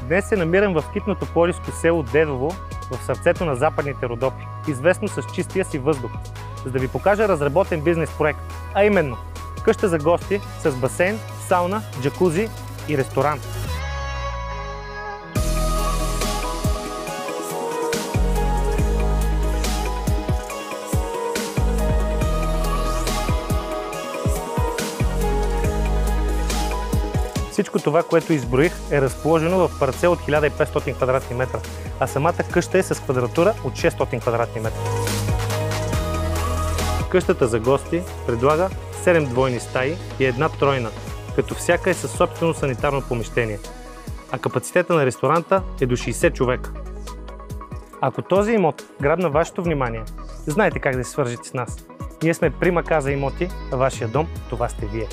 Днес се намирам в китното пловдивско село Дедово, в сърцето на Западните Родопи, известно с чистия си въздух, за да ви покажа разработен бизнес проект, а именно къща за гости с басейн, сауна, джакузи и ресторант. Всичко това, което изброих, е разположено в парцел от 1500 квадратни метра, а самата къща е с квадратура от 600 квадратни метра. Къщата за гости предлага 7 двойни стаи и една тройна, като всяка е със собствено санитарно помещение, а капацитета на ресторанта е до 60 човека. Ако този имот грабна вашето внимание, знаете как да се свържете с нас. Ние сме Прима Каза Имоти, а вашия дом това сте вие.